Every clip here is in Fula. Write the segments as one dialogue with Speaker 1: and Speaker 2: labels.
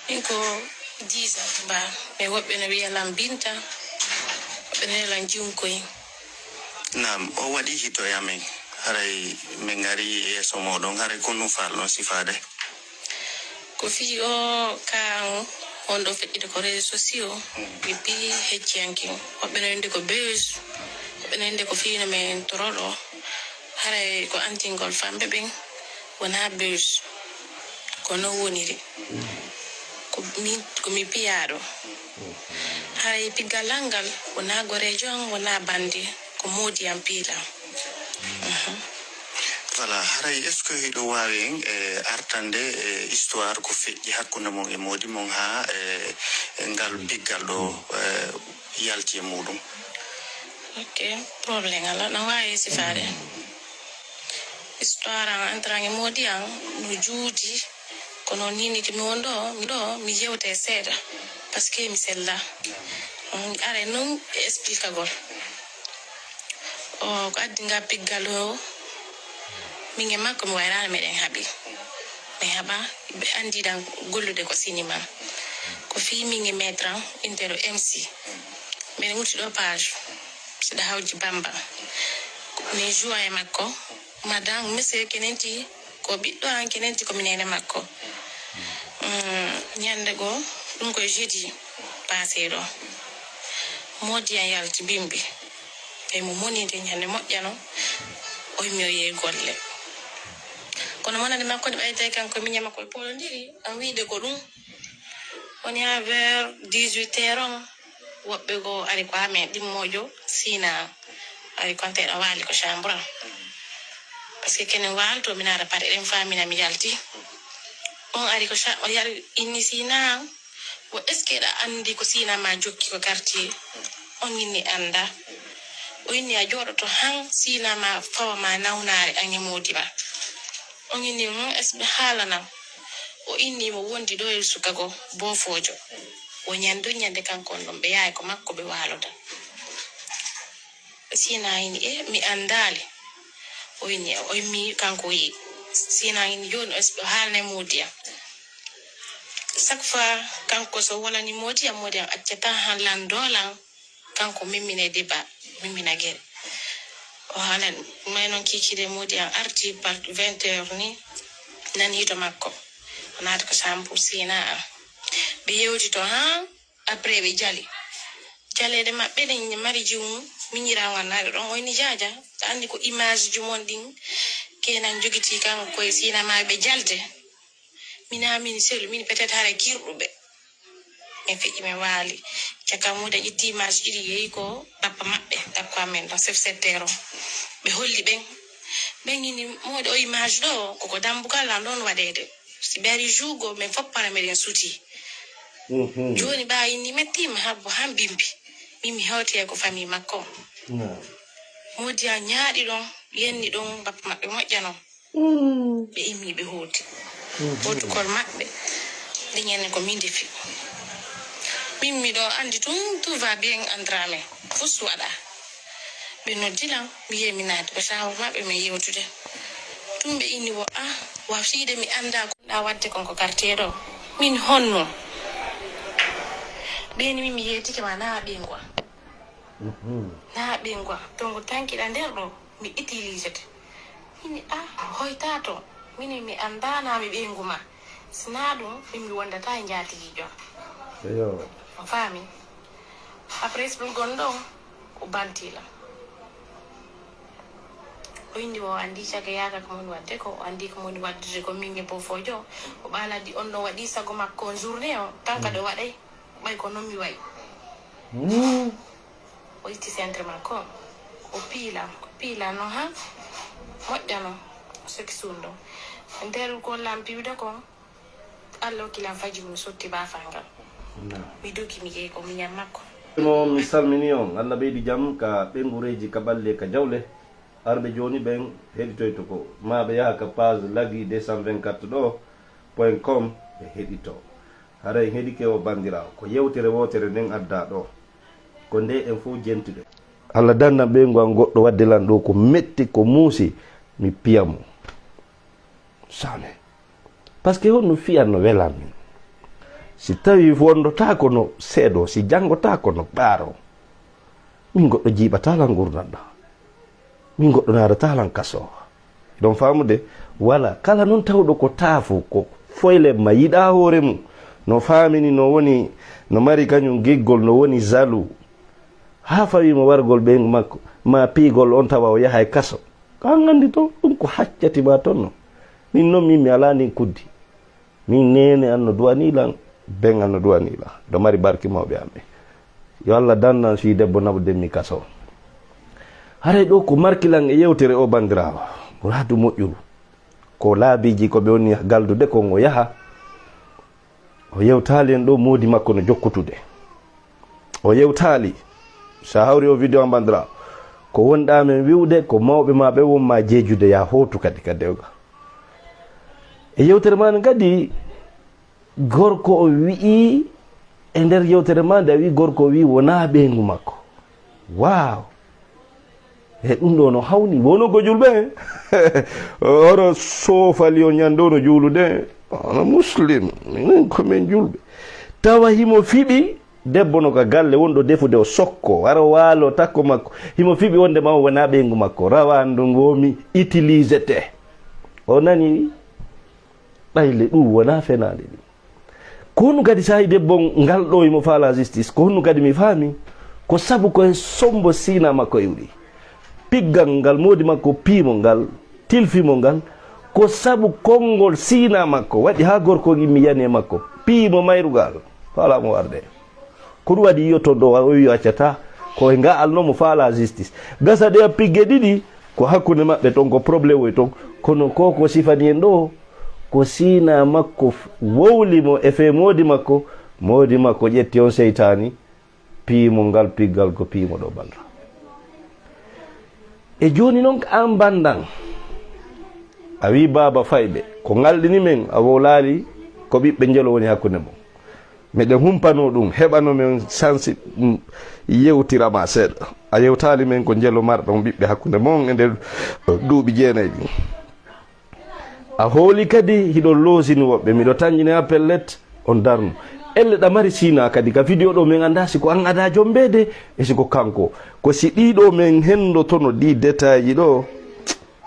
Speaker 1: Inko diza ba me woɓɓe no wiya lam binta woɓɓe no wiya lam junkoy.
Speaker 2: Naam, o waɗi hitoyamen haray min ngari yeeso moɗon haray ko num falno sifade
Speaker 1: ko fi o kan on ɗo feƴƴide ko réseaux sociaux mi bi hecciyankin woɓɓe no winde ko beuse woɓɓe no winde ko fino men toroɗo haray ko antingol famɓe ɓen wona beuse ko no woniri ko mi piyaɗo haray piggal ngal wona gorejo on wona bandi ko modi am piila.
Speaker 2: Voilà, haray est ce que hiɗo wawi en artande histoire ko feƴƴi hakkunde mon e modi mon ha ngal piggal ɗo yalti e muɗum.
Speaker 1: Ok, probléme ala no wawi sifade histoire an entrange modi an no juuti kono nini mi wonɗo mi yewte seeɗa par ce que mi sella are non explique gol o ko addi nga piggal o min e makko mi wayrano meɗen haaɓi mi haɓa ɓe andiɗan gollude ko cinéma ko fi min e maître an intero MC mbiɗa wuti ɗo page siɗa hawji bamba mi joue e makko madame monsieur kenenti ko ɓiɗɗo an kenenti ko minene makko ñande go ɗum koye jeudi passé ɗo modi an yalti bimbi e mo monide ñande moƴƴano o yimi o yehi golle kono monade makko de ɓayde kanko miña makko e polodiri an wiide ko ɗum woni ha vers 18h on woɓɓe go ari ko amen ɗimmojo sina ari konteɗo waali ko chambre par ce que kenen walto min ara paɗe ɗen famina mi yalti on ari ko o yari inni sina o est ce que ɗa andi ko sina ma jokki ko quartier on inni anda o inni a jooɗoto han sina ma fawa ma nawnare ane modi ma on inni haalanam o inni mo wondi ɗo e sukago bofojo o ñande kankon ɗon ɓe yahay ko makko ɓe waloda sina inni mi andali o inni o yimmi kanko yi sina inni joni o haalne modi am chaque fois kanko so wolani modi am accata han landolan kanko mimmine débat mimmina gueɗe o haalan may noon kikide modi am arti par 20h ni nani to makko o naati ko chambre sina am ɓe yewti to ha après ɓe jalede maɓɓe ɗen mari jumum miñirago naade ɗon o inni jaja so andi ko image jumon ɗin kenan jogiti kan koye sina ma ɓe jalde min selu min peut être hara kirɗuɓe min feƴƴi min waali caka muda ƴetti image ɗiɗi yehi ko ɗappa maɓɓe ɗappa amen ɗon chef secteur o ɓe holli ɓen ini moɗe o image ɗo koko dambugal an ɗon waɗede si ɓe ari juugo min foppana meɗen suuti joni ɓa inni mettima habbo han bimbi min mi hawti e ko famille makko modi a ñaaɗi ɗon yenni ɗon bappa maɓɓe moƴƴano ɓe immi ɓe hooti protocole maɓɓe nde ñande ko min defi min miɗo andi tout va bien endrame fus waɗa ɓe noddilan mi yiye mi naati ko chambre maɓɓe min yewtude tumɓe inni wo waftiide mi anda koɗa wadde konko quartier ɗo min honno ɓeni min mi yeetike ma na ɓengwa tongo tankiɗa nder ɗo mi utilisete mini hoytato mini mi andana mi ɓengu ma sina ɗum min mi wondata e jaatigijo o faami après ɗum gonɗon o bantila o indi o andi caga yaga ko moni wadde ko o andi ko moni waddude ko min e bofojo o ɓaaladi on ɗo waɗi sago makko journée o tan kadi o waɗay ɓay ko noon mi wayi o itti centre makko o piila noon ha moƴƴano soki sundo nder ko lampiwde ko allah hokkilam faji mi sotti bafangal mi dogi mi yehi ko miñam makko
Speaker 3: mo mi salmini on allah ɓeydi jaam ka ɓengureji ka ɓalle ka jawle arɓe joni ɓen heɗitoyto ko ma ɓe yaha ka page lagui 224 ɗo .com ɓe heɗito haray heɗike o bandirawo ko yewtere wotere nden adda ɗo ko nde en fof jentude allah danna ɓeygu an goɗɗo waddelan ɗo ko metti ko muusi mi piyamo sane par ce que honno fiyanno welan min si tawi wondota kono seedo si jangota kono ɓaaro min goɗɗo jiiɓatalan gurdanɗa min goɗɗo naaratalan kaso ɗon famude wala kala noon tawɗo ko taafu ko foyle ma yiɗa hoore mum no famini no woni no mari kañum giggol no woni zalu ha fawimo wargol ɓe makko ma piigol on tawa o yaha e kaso kan andi to ɗum ko haccatima toon no min noon min mi ala ndin kuddi min nene anno duwanilan ben anno duwanila ɗo mari barki mawɓe amɓe yo Allah dannan fi debbo nabdemmi kaso haray ɗo ko markilan e yewtere o bandirawo muradu moƴƴuru ko laabiji ko ɓe woni galdude kon o yaha o yewtali en ɗo moodi makko no jokkutude o yewtali sa hawri o vidéo am bandirawo ko wonɗamen wiwde ko mawɓe ma ɓe wonma jeejude ya hotu kadi ka dewga e yewtere man kadi gorko o wi'i e nder yewtere ma nde a wi gorko o wi wona ɓeyngu makko waw e ɗum ɗo no hawni wono ko julɓe oro soofali o ñando no juulude ono muslim minen komin julɓe tawa himo fiɓi debbo no ka galle wonɗo defude o sokko wara waalo takko makko himo fiɓi wonde ma wona ɓeyngu makko rawandu ngomi utilisete o nani ɗayle ɗum wona fenade ɗi ko honno kadi sahi debbo ngal ɗo imo faala justice ko honno kadi mi faami ko sabu koye sombo sina makko iwri piggal ngal modi makko piimo ngal tilfimo ngal ko sabu konngol sina makko waɗi ha gorko mi yani e makko piimo mayrugal falamo warde ko ɗum waɗi yiyotto ɗo o wi accata ko nga alnomo faala justice gasa ɗe pigge ɗiɗi ko hakkude maɓɓe toon ko probléme oy toon kono ko sifani en ɗo ko sina makko wowlimo e fe modi makko ƴetti on seytani piimo ngal piggal ko piimo ɗo bandra e joni noon an bandan a wi baba fayɓe ko ngalɗini men a wowlaali ko ɓiɓɓe jelo woni hakkude mum meɗen humpano ɗum heɓano men sansi yewtirama seeɗa a yewtali men ko jelo marɗon ɓiɓɓe hakkude mon e nder duuɓi 9 ɗi a hooli kadi hiɗon loosini woɓɓe miɗo tañƴini appellet on darnu elle ɗa mari sina kadi ka vidéo ɗo min anda siko an ada jombede e siko kanko ko si ɗiɗo min hendotono ɗi détail ji ɗo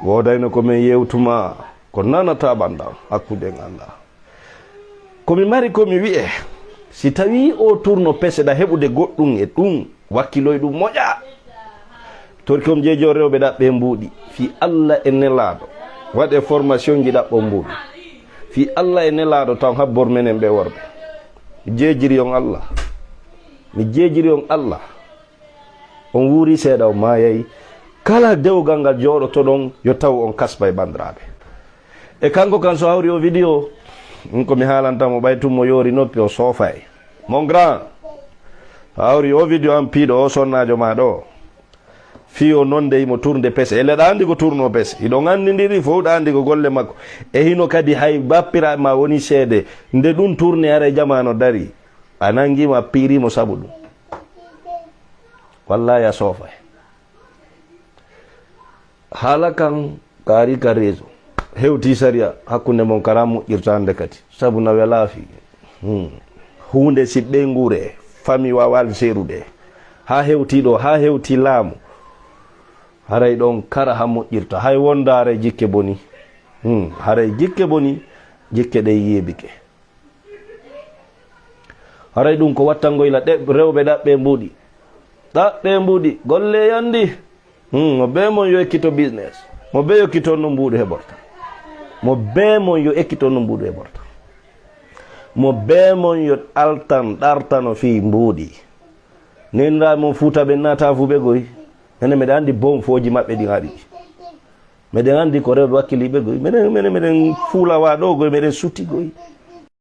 Speaker 3: wodayno komin yewtuma ko nanata ɓandam hakkude en anda komi mari komi wi'e si tawi o tourno peseɗa heɓude goɗɗum e ɗum wakkiloye ɗum moƴa torki om jeejo rewɓe ɗaɓɓe mbuuɗi fi Allah e nelaɗo waɗe formation ji ɗaɓɓo mbuuɗi fi Allah e nelaɗo taw habbor menen ɓe worɓe mi jeejiri on Allah on wuuri seeɗa o maayayi kala dewgal ngal jooɗoto ɗon yo taw on kaspa e bandiraɓe e kanko kan so hawri o vidéo ko mi haalantamo ɓaytummo yoori noppi o soofay mon grand hawri o vidéo am piiɗo o sonnajo ma ɗo fiyo nonde imo tourde pese ele ɗa andi ko tourno pese hiɗon andidiri fof ɗa andi ko golle makko e hino kadi hay bappiraɓe ma woni seede nde ɗum tourne hara jamano dari a nanguimo a piirimo saabu ɗum wallahi a soofa haala kan kaari ka réseau hewti saria hakkunde mon kala moƴƴirtande kadi saabu no welaafi hunde si ɓe nguure famille wawal seerude ha hewti ɗo ha hewti laamu haray ɗon kara ha moƴƴirta hay wonda haray jikke boni haray jikke boni jikke ɗe yeebike haray ɗum ko wattangoyla rewɓe ɗaɓɓe mbuuɗi golle yandi mo be mon yo ekkito business mo be yokkito no mbuuɗu heɓorta mo be mon yo ekkito no mbuuɗu heɓorta mo be mon yo altan ɗartano fi mbuuɗi nenra mon fuuta ɓe nata fu ɓe goy ene meɗen andi bom foji maɓɓe ɗi haɗi meɗen andi ko rewɓe wakkiliɓe goy meɗen fuulawa ɗo goy meɗen sutti goy